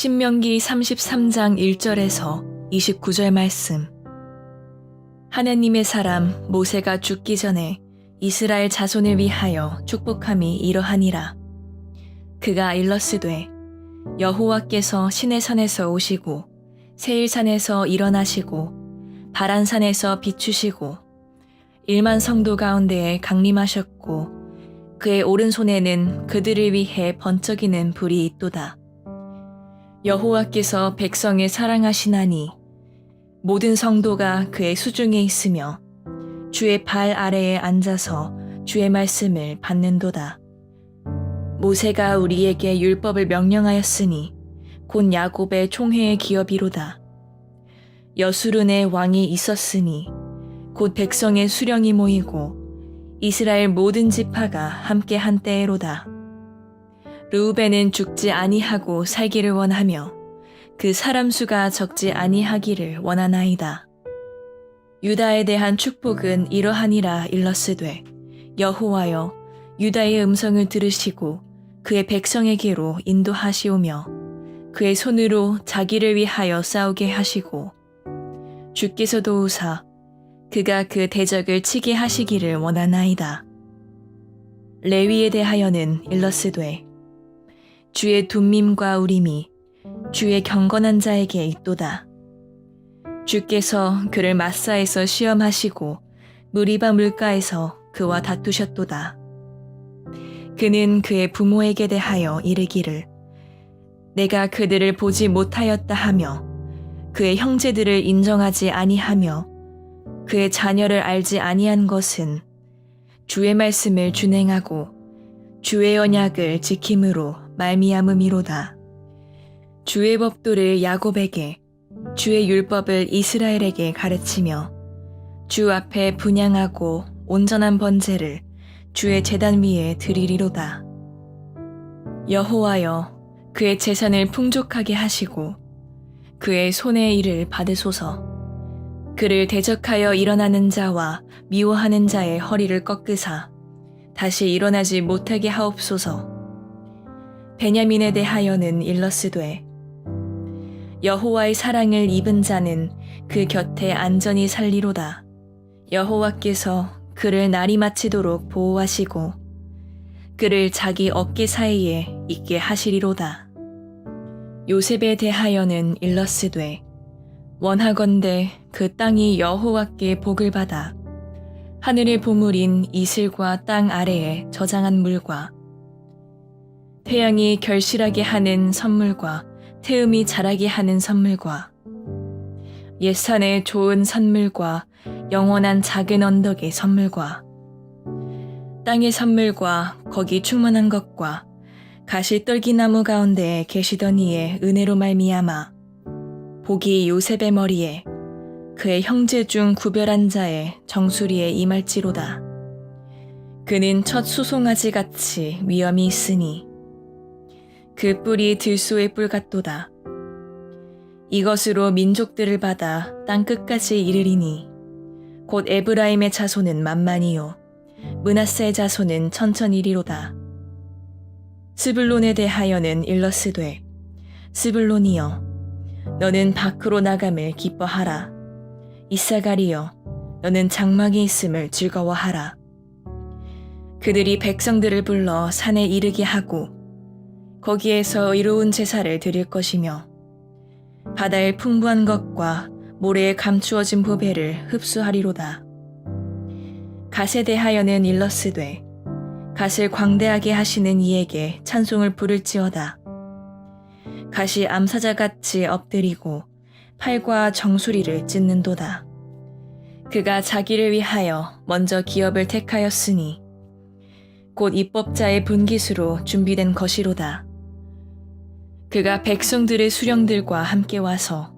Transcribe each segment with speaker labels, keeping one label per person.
Speaker 1: 신명기 33장 1절에서 29절 말씀. 하나님의 사람 모세가 죽기 전에 이스라엘 자손을 위하여 축복함이 이러하니라. 그가 일렀으되 여호와께서 시내산에서 오시고 세일산에서 일어나시고 바란산에서 비추시고 1만 성도 가운데에 강림하셨고 그의 오른손에는 그들을 위해 번쩍이는 불이 있도다. 여호와께서 백성을 사랑하시나니 모든 성도가 그의 수중에 있으며 주의 발 아래에 앉아서 주의 말씀을 받는도다. 모세가 우리에게 율법을 명령하였으니 곧 야곱의 총회의 기업이로다. 여수른의 왕이 있었으니 곧 백성의 수령이 모이고 이스라엘 모든 지파가 함께 한 때에로다. 르우벤은 죽지 아니하고 살기를 원하며 그 사람 수가 적지 아니하기를 원하나이다. 유다에 대한 축복은 이러하니라. 일렀으되 여호와여 유다의 음성을 들으시고 그의 백성에게로 인도하시오며 그의 손으로 자기를 위하여 싸우게 하시고 주께서 도우사 그가 그 대적을 치게 하시기를 원하나이다. 레위에 대하여는 일렀으되 주의 둠밈과 우림이 주의 경건한 자에게 있도다. 주께서 그를 마사에서 시험하시고 무리바 물가에서 그와 다투셨도다. 그는 그의 부모에게 대하여 이르기를 내가 그들을 보지 못하였다 하며 그의 형제들을 인정하지 아니하며 그의 자녀를 알지 아니한 것은 주의 말씀을 준행하고 주의 언약을 지킴으로 말미암음이로다. 주의 법도를 야곱에게 주의 율법을 이스라엘에게 가르치며 주 앞에 분향하고 온전한 번제를 주의 제단 위에 드리리로다. 여호와여 그의 재산을 풍족하게 하시고 그의 손의 일을 받으소서. 그를 대적하여 일어나는 자와 미워하는 자의 허리를 꺾으사 다시 일어나지 못하게 하옵소서. 베냐민에 대하여는 일렀으되 여호와의 사랑을 입은 자는 그 곁에 안전히 살리로다. 여호와께서 그를 날이 마치도록 보호하시고 그를 자기 어깨 사이에 있게 하시리로다. 요셉에 대하여는 일렀으되 원하건대 그 땅이 여호와께 복을 받아 하늘의 보물인 이슬과 땅 아래에 저장한 물과 태양이 결실하게 하는 선물과 태음이 자라게 하는 선물과 옛산의 좋은 선물과 영원한 작은 언덕의 선물과 땅의 선물과 거기 충만한 것과 가시떨기나무 가운데에 계시던 이의 은혜로 말미암아 복이 요셉의 머리에 그의 형제 중 구별한 자의 정수리에 임할지로다. 그는 첫 수송아지 같이 위엄이 있으니 그 뿔이 들소의 뿔 같도다. 이것으로 민족들을 받아 땅 끝까지 이르리니 곧 에브라임의 자손은 만만이요 므낫세의 자손은 천천이리로다. 스불론에 대하여는 일렀으되 스불론이여 너는 밖으로 나감을 기뻐하라. 이사가리여 너는 장막이 있음을 즐거워하라. 그들이 백성들을 불러 산에 이르게 하고 거기에서 의로운 제사를 드릴 것이며 바다의 풍부한 것과 모래에 감추어진 보배를 흡수하리로다. 갓에 대하여는 일렀으되 갓을 광대하게 하시는 이에게 찬송을 부를지어다. 갓이 암사자같이 엎드리고 팔과 정수리를 찢는도다. 그가 자기를 위하여 먼저 기업을 택하였으니 곧 입법자의 분깃으로 준비된 것이로다. 그가 백성들의 수령들과 함께 와서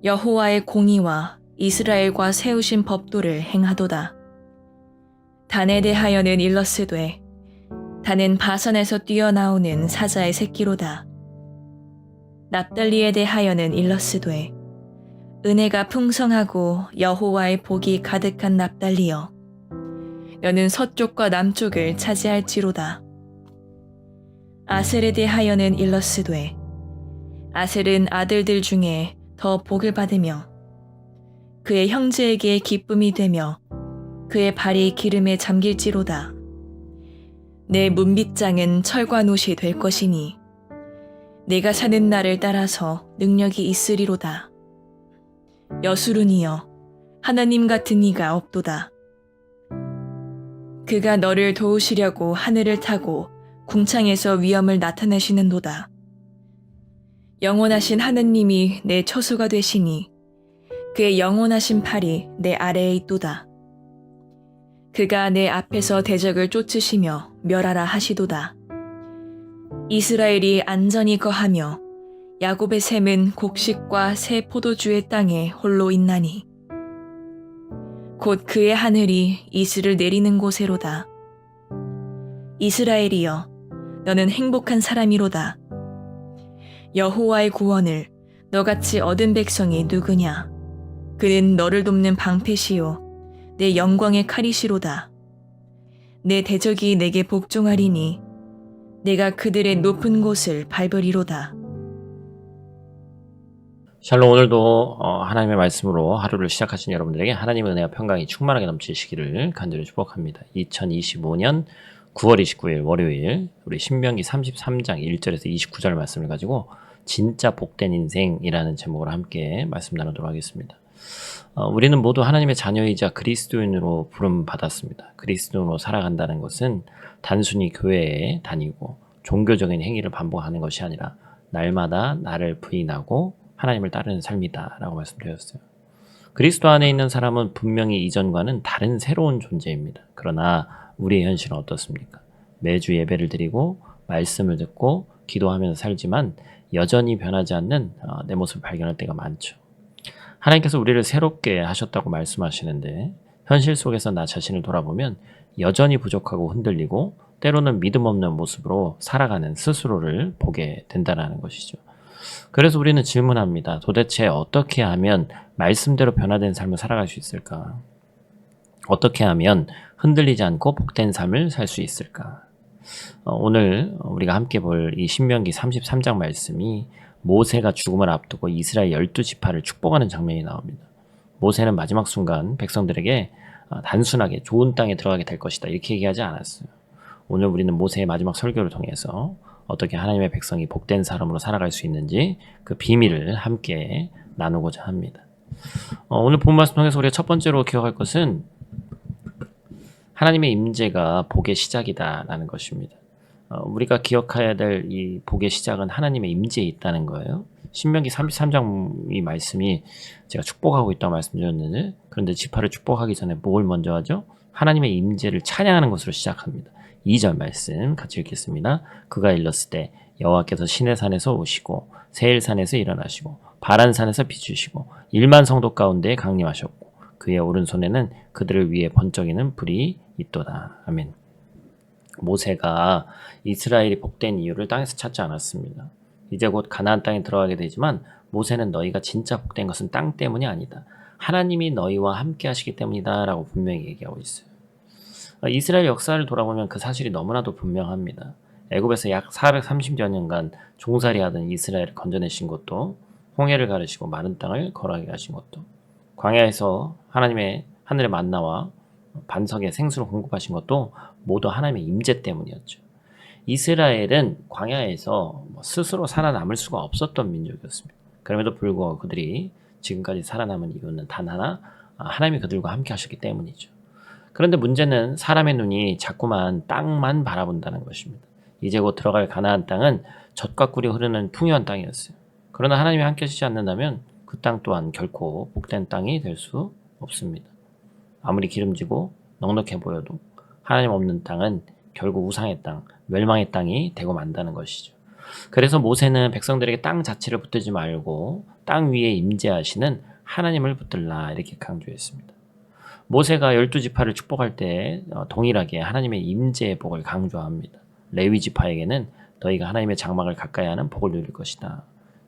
Speaker 1: 여호와의 공의와 이스라엘과 세우신 법도를 행하도다. 단에 대하여는 일렀으되 단은 바산에서 뛰어나오는 사자의 새끼로다. 납달리에 대하여는 일러스되 은혜가 풍성하고 여호와의 복이 가득한 납달리여 너는 서쪽과 남쪽을 차지할지로다. 아셀에 대하여는 일러스되 아셀은 아들들 중에 더 복을 받으며 그의 형제에게 기쁨이 되며 그의 발이 기름에 잠길지로다. 내 문빗장은 철과 놋이 될 것이니 내가 사는 날을 따라서 능력이 있으리로다. 여수룬이여 하나님 같은 이가 없도다. 그가 너를 도우시려고 하늘을 타고 궁창에서 위엄을 나타내시는도다. 영원하신 하느님이 내 처소가 되시니 그의 영원하신 팔이 내 아래에 있도다. 그가 내 앞에서 대적을 쫓으시며 멸하라 하시도다. 이스라엘이 안전히 거하며 야곱의 샘은 곡식과 새 포도주의 땅에 홀로 있나니 곧 그의 하늘이 이슬을 내리는 곳에로다. 이스라엘이여 너는 행복한 사람이로다. 여호와의 구원을 너같이 얻은 백성이 누구냐? 그는 너를 돕는 방패시요 내 영광의 칼이시로다. 내 대적이 내게 복종하리니 내가 그들의 높은 곳을 밟으리로다.
Speaker 2: 샬롬. 오늘도 하나님의 말씀으로 하루를 시작하신 여러분들에게 하나님의 은혜와 평강이 충만하게 넘치시기를 간절히 축복합니다. 2025년 9월 29일 월요일 우리 신명기 33장 1절에서 29절 말씀을 가지고 진짜 복된 인생이라는 제목으로 함께 말씀 나누도록 하겠습니다. 우리는 모두 하나님의 자녀이자 그리스도인으로 부름받았습니다. 그리스도인으로 살아간다는 것은 단순히 교회에 다니고 종교적인 행위를 반복하는 것이 아니라 날마다 나를 부인하고 하나님을 따르는 삶이다 라고 말씀드렸어요. 그리스도 안에 있는 사람은 분명히 이전과는 다른 새로운 존재입니다. 그러나 우리의 현실은 어떻습니까? 매주 예배를 드리고 말씀을 듣고 기도하면서 살지만 여전히 변하지 않는 내 모습을 발견할 때가 많죠. 하나님께서 우리를 새롭게 하셨다고 말씀하시는데 현실 속에서 나 자신을 돌아보면 여전히 부족하고 흔들리고 때로는 믿음 없는 모습으로 살아가는 스스로를 보게 된다는 것이죠. 그래서 우리는 질문합니다. 도대체 어떻게 하면 말씀대로 변화된 삶을 살아갈 수 있을까? 어떻게 하면 흔들리지 않고 복된 삶을 살 수 있을까? 오늘 우리가 함께 볼 이 신명기 33장 말씀이 모세가 죽음을 앞두고 이스라엘 12지파를 축복하는 장면이 나옵니다. 모세는 마지막 순간 백성들에게 단순하게 좋은 땅에 들어가게 될 것이다 이렇게 얘기하지 않았어요. 오늘 우리는 모세의 마지막 설교를 통해서 어떻게 하나님의 백성이 복된 사람으로 살아갈 수 있는지 그 비밀을 함께 나누고자 합니다. 오늘 본 말씀 통해서 우리가 첫 번째로 기억할 것은 하나님의 임재가 복의 시작이다라는 것입니다. 우리가 기억해야 될 이 복의 시작은 하나님의 임재에 있다는 거예요. 신명기 33장 이 말씀이 제가 축복하고 있다고 말씀드렸는데 그런데 지파를 축복하기 전에 뭘 먼저 하죠? 하나님의 임재를 찬양하는 것으로 시작합니다. 2절 말씀 같이 읽겠습니다. 그가 일렀을 여호와께서 시내산에서 오시고 세일산에서 일어나시고 바란산에서 비추시고 1만 성도 가운데 강림하셨고 그의 오른손에는 그들을 위해 번쩍이는 불이 있도다. 아멘. 모세가 이스라엘이 복된 이유를 땅에서 찾지 않았습니다. 이제 곧 가나안 땅에 들어가게 되지만 모세는 너희가 진짜 복된 것은 땅 때문이 아니다. 하나님이 너희와 함께 하시기 때문이다 라고 분명히 얘기하고 있어요. 이스라엘 역사를 돌아보면 그 사실이 너무나도 분명합니다. 애굽에서 약 430여 년간 종살이하던 이스라엘을 건져내신 것도 홍해를 가르시고 마른 땅을 걸어가게 하신 것도 광야에서 하나님의 하늘의 만나와 반석의 생수를 공급하신 것도 모두 하나님의 임재 때문이었죠. 이스라엘은 광야에서 스스로 살아남을 수가 없었던 민족이었습니다. 그럼에도 불구하고 그들이 지금까지 살아남은 이유는 단 하나, 하나님이 그들과 함께 하셨기 때문이죠. 그런데 문제는 사람의 눈이 자꾸만 땅만 바라본다는 것입니다. 이제 곧 들어갈 가나안 땅은 젖과 꿀이 흐르는 풍요한 땅이었어요. 그러나 하나님이 함께 하시지 않는다면 그 땅 또한 결코 복된 땅이 될 수 없습니다. 아무리 기름지고 넉넉해 보여도 하나님 없는 땅은 결국 우상의 땅, 멸망의 땅이 되고 만다는 것이죠. 그래서 모세는 백성들에게 땅 자체를 붙들지 말고 땅 위에 임재하시는 하나님을 붙들라 이렇게 강조했습니다. 모세가 12지파를 축복할 때 동일하게 하나님의 임재의 복을 강조합니다. 레위 지파에게는 너희가 하나님의 장막을 가까이 하는 복을 누릴 것이다.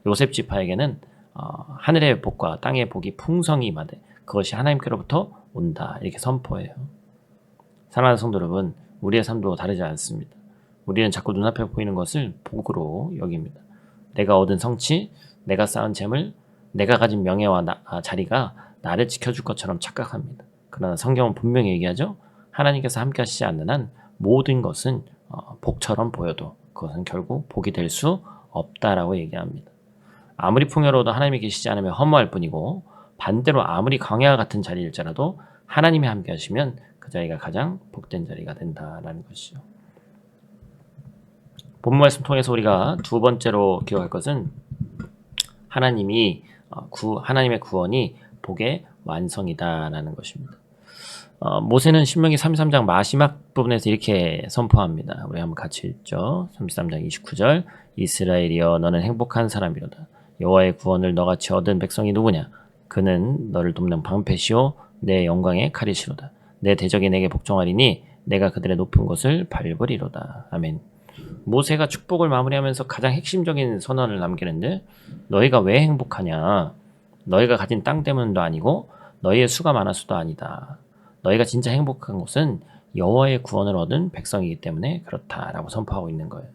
Speaker 2: 요셉 지파에게는 하늘의 복과 땅의 복이 풍성히 임하되 그것이 하나님께로부터 온다. 이렇게 선포해요. 사랑하는 성도 여러분, 우리의 삶도 다르지 않습니다. 우리는 자꾸 눈앞에 보이는 것을 복으로 여깁니다. 내가 얻은 성취, 내가 쌓은 재물, 내가 가진 명예와 자리가 나를 지켜줄 것처럼 착각합니다. 그러나 성경은 분명히 얘기하죠. 하나님께서 함께 하시지 않는 한 모든 것은 복처럼 보여도 그것은 결국 복이 될 수 없다라고 얘기합니다. 아무리 풍요로워도 하나님이 계시지 않으면 허무할 뿐이고 반대로 아무리 광야와 같은 자리일지라도 하나님이 함께 하시면 그 자리가 가장 복된 자리가 된다라는 것이죠. 본문 말씀 통해서 우리가 두 번째로 기억할 것은 하나님의 구원이 복의 완성이다라는 것입니다. 모세는 신명기 33장 마지막 부분에서 이렇게 선포합니다. 우리 한번 같이 읽죠. 33장 29절 이스라엘이여 너는 행복한 사람이로다. 여호와의 구원을 너같이 얻은 백성이 누구냐? 그는 너를 돕는 방패시오 내 영광의 칼이시로다. 내 대적이 내게 복종하리니 내가 그들의 높은 곳을 밟으리로다. 아멘. 모세가 축복을 마무리하면서 가장 핵심적인 선언을 남기는데 너희가 왜 행복하냐? 너희가 가진 땅 때문도 아니고 너희의 수가 많아서도 아니다. 너희가 진짜 행복한 것은 여호와의 구원을 얻은 백성이기 때문에 그렇다라고 선포하고 있는 거예요.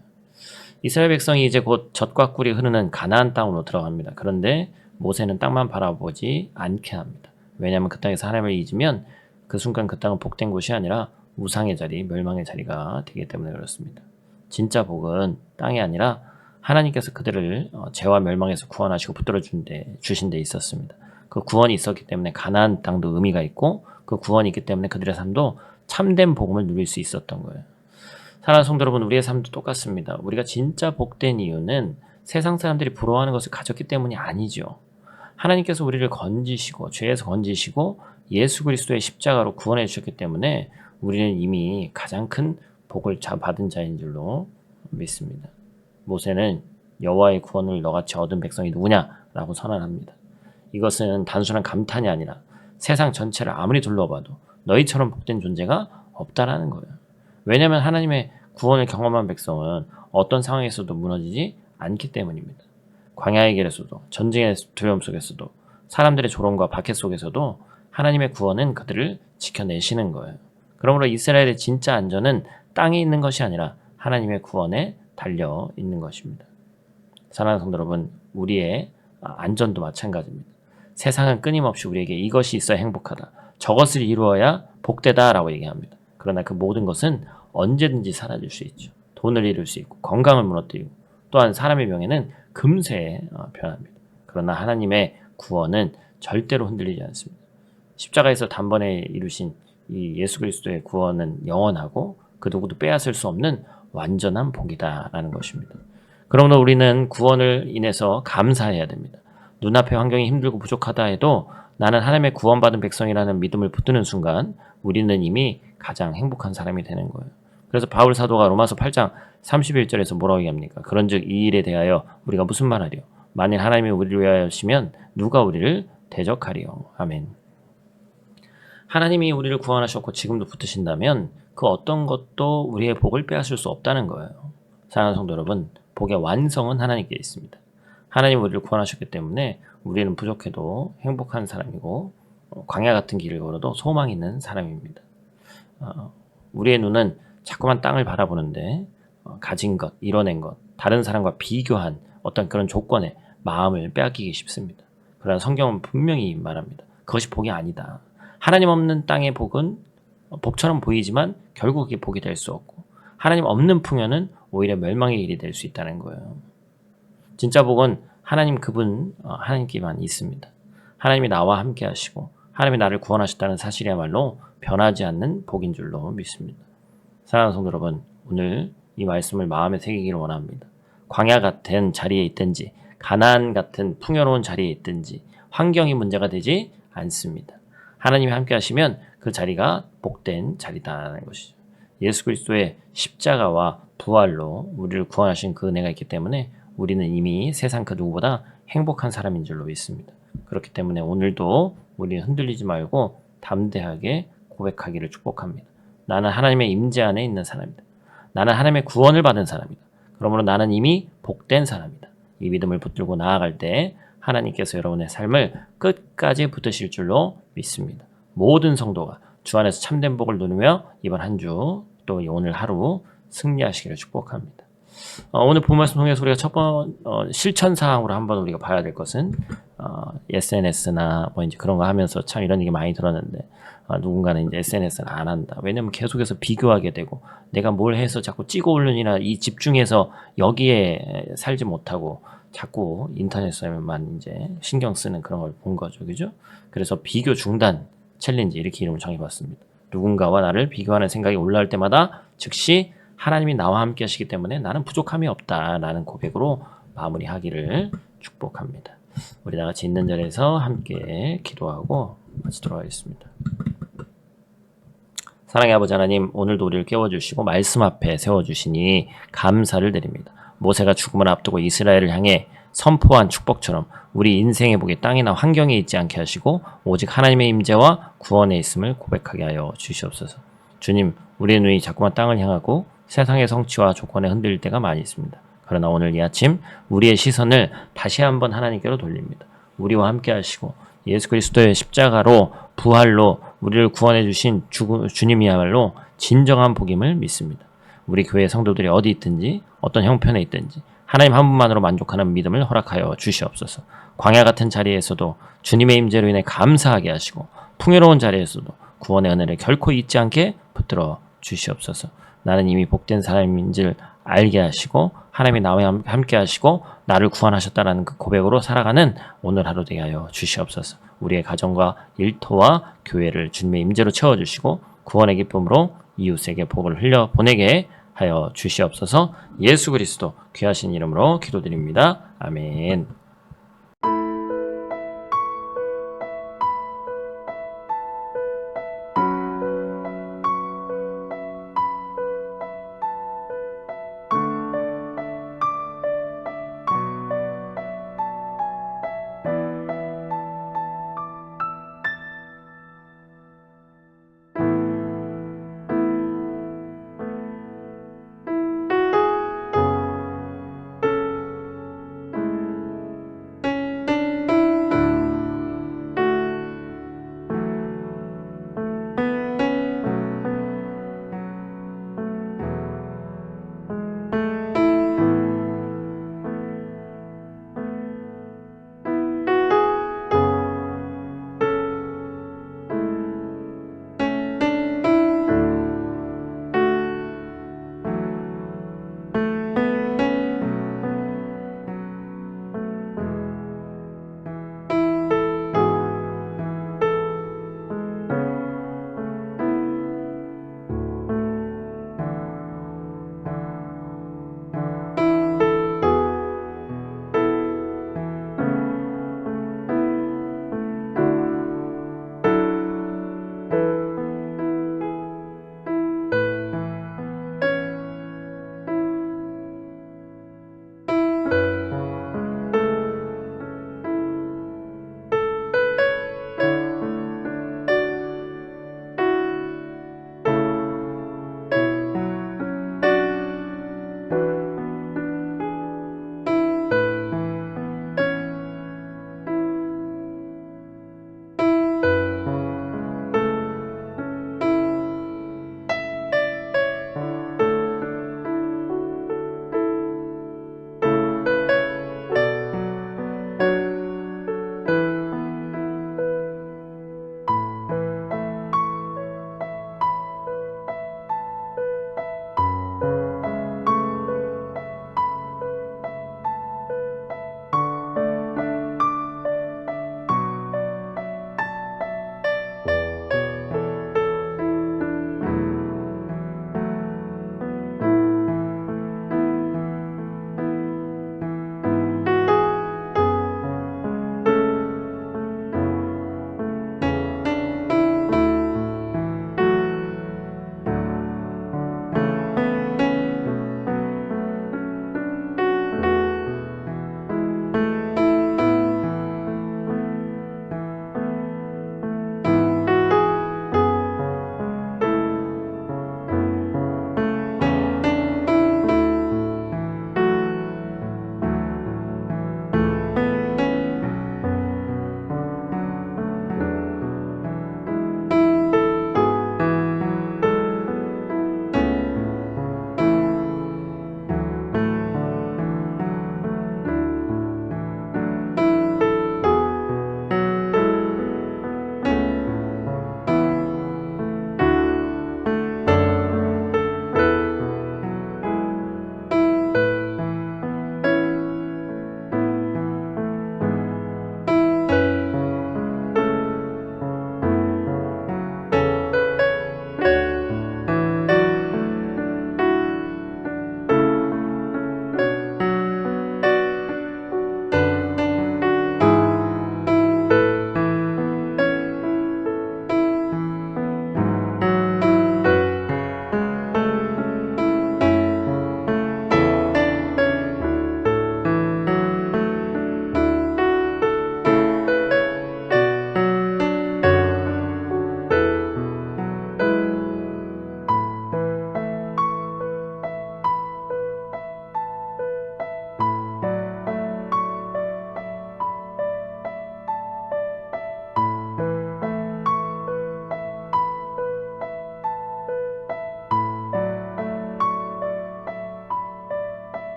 Speaker 2: 이스라엘 백성이 이제 곧 젖과 꿀이 흐르는 가나안 땅으로 들어갑니다. 그런데 모세는 땅만 바라보지 않게 합니다. 왜냐하면 그 땅에서 하나님을 잊으면 그 순간 그 땅은 복된 곳이 아니라 우상의 자리, 멸망의 자리가 되기 때문에 그렇습니다. 진짜 복은 땅이 아니라 하나님께서 그들을 죄와 멸망에서 구원하시고 붙들어 주신 데 있었습니다. 그 구원이 있었기 때문에 가나안 땅도 의미가 있고 그 구원이 있기 때문에 그들의 삶도 참된 복음을 누릴 수 있었던 거예요. 사랑하는 성도 여러분, 우리의 삶도 똑같습니다. 우리가 진짜 복된 이유는 세상 사람들이 부러워하는 것을 가졌기 때문이 아니죠. 하나님께서 우리를 건지시고 죄에서 건지시고 예수 그리스도의 십자가로 구원해 주셨기 때문에 우리는 이미 가장 큰 복을 받은 자인 줄로 믿습니다. 모세는 여호와의 구원을 너같이 얻은 백성이 누구냐라고 선언합니다. 이것은 단순한 감탄이 아니라 세상 전체를 아무리 둘러봐도 너희처럼 복된 존재가 없다라는 거예요. 왜냐하면 하나님의 구원을 경험한 백성은 어떤 상황에서도 무너지지 않기 때문입니다. 광야의 길에서도 전쟁의 두려움 속에서도 사람들의 조롱과 박해 속에서도 하나님의 구원은 그들을 지켜내시는 거예요. 그러므로 이스라엘의 진짜 안전은 땅에 있는 것이 아니라 하나님의 구원에 달려 있는 것입니다. 사랑하는 성도 여러분, 우리의 안전도 마찬가지입니다. 세상은 끊임없이 우리에게 이것이 있어야 행복하다, 저것을 이루어야 복되다라고 얘기합니다. 그러나 그 모든 것은 언제든지 사라질 수 있죠. 돈을 잃을 수 있고 건강을 무너뜨리고 또한 사람의 명예는 금세 변합니다. 그러나 하나님의 구원은 절대로 흔들리지 않습니다. 십자가에서 단번에 이루신 이 예수 그리스도의 구원은 영원하고 그 누구도 빼앗을 수 없는 완전한 복이다라는 것입니다. 그러므로 우리는 구원을 인해서 감사해야 됩니다. 눈앞의 환경이 힘들고 부족하다 해도 나는 하나님의 구원받은 백성이라는 믿음을 붙드는 순간 우리는 이미 가장 행복한 사람이 되는 거예요. 그래서 바울 사도가 로마서 8장 31절에서 뭐라고 얘기합니까? 그런즉 이 일에 대하여 우리가 무슨 말하리요? 만일 하나님이 우리를 위하여 하시면 누가 우리를 대적하리요? 아멘. 하나님이 우리를 구원하셨고 지금도 붙으신다면 그 어떤 것도 우리의 복을 빼앗을 수 없다는 거예요. 사랑하는 성도 여러분, 복의 완성은 하나님께 있습니다. 하나님 우리를 구원하셨기 때문에 우리는 부족해도 행복한 사람이고 광야 같은 길을 걸어도 소망 있는 사람입니다. 우리의 눈은 자꾸만 땅을 바라보는데 가진 것, 이뤄낸 것, 다른 사람과 비교한 어떤 그런 조건에 마음을 빼앗기기 쉽습니다. 그러나 성경은 분명히 말합니다. 그것이 복이 아니다. 하나님 없는 땅의 복은 복처럼 보이지만 결국 이게 복이 될 수 없고 하나님 없는 풍요는 오히려 멸망의 길이 될 수 있다는 거예요. 진짜 복은 하나님 그분 하나님께만 있습니다. 하나님이 나와 함께 하시고 하나님이 나를 구원하셨다는 사실이야말로 변하지 않는 복인 줄로 믿습니다. 사랑하는 성도 여러분, 오늘 이 말씀을 마음에 새기기를 원합니다. 광야 같은 자리에 있든지 가나안 같은 풍요로운 자리에 있든지 환경이 문제가 되지 않습니다. 하나님이 함께 하시면 그 자리가 복된 자리다라는 것이죠. 예수 그리스도의 십자가와 부활로 우리를 구원하신 그 은혜가 있기 때문에 우리는 이미 세상 그 누구보다 행복한 사람인 줄로 믿습니다. 그렇기 때문에 오늘도 우리는 흔들리지 말고 담대하게 고백하기를 축복합니다. 나는 하나님의 임재 안에 있는 사람이다. 나는 하나님의 구원을 받은 사람이다. 그러므로 나는 이미 복된 사람이다. 이 믿음을 붙들고 나아갈 때 하나님께서 여러분의 삶을 끝까지 붙드실 줄로 믿습니다. 모든 성도가 주 안에서 참된 복을 누리며 이번 한 주 또 오늘 하루 승리하시기를 축복합니다. 오늘 본 말씀 통해서 우리가 실천 사항으로 한번 우리가 봐야 될 것은 SNS나 뭐 이제 그런 거 하면서 참 이런 얘기 많이 들었는데 누군가는 이제 SNS는 안 한다. 왜냐면 계속해서 비교하게 되고 내가 뭘 해서 자꾸 찍어 올리니나 이 집중해서 여기에 살지 못하고 자꾸 인터넷에만 이제 신경 쓰는 그런 걸 본 거죠. 그죠? 그래서 비교 중단 챌린지 이렇게 이름을 정해봤습니다. 누군가와 나를 비교하는 생각이 올라올 때마다 즉시 하나님이 나와 함께 하시기 때문에 나는 부족함이 없다라는 고백으로 마무리하기를 축복합니다. 우리 다 같이 있는 자리에서 함께 기도하고 마치도록 하겠습니다. 사랑의 아버지 하나님, 오늘도 우리를 깨워주시고 말씀 앞에 세워주시니 감사를 드립니다. 모세가 죽음을 앞두고 이스라엘을 향해 선포한 축복처럼 우리 인생의 복이 땅이나 환경에 있지 않게 하시고 오직 하나님의 임재와 구원에 있음을 고백하게 하여 주시옵소서. 주님, 우리의 눈이 자꾸만 땅을 향하고 세상의 성취와 조건에 흔들릴 때가 많이 있습니다. 그러나 오늘 이 아침 우리의 시선을 다시 한번 하나님께로 돌립니다. 우리와 함께 하시고 예수 그리스도의 십자가로 부활로 우리를 구원해 주신 주님이야말로 진정한 복임을 믿습니다. 우리 교회 성도들이 어디 있든지 어떤 형편에 있든지 하나님 한 분만으로 만족하는 믿음을 허락하여 주시옵소서. 광야 같은 자리에서도 주님의 임재로 인해 감사하게 하시고 풍요로운 자리에서도 구원의 은혜를 결코 잊지 않게 붙들어 주시옵소서. 나는 이미 복된 사람인 줄 알게 하시고 하나님이 나와 함께 하시고 나를 구원하셨다라는 그 고백으로 살아가는 오늘 하루 되게 하여 주시옵소서. 우리의 가정과 일터와 교회를 주님의 임재로 채워주시고 구원의 기쁨으로 이웃에게 복을 흘려 보내게 하여 주시옵소서. 예수 그리스도 귀하신 이름으로 기도드립니다. 아멘.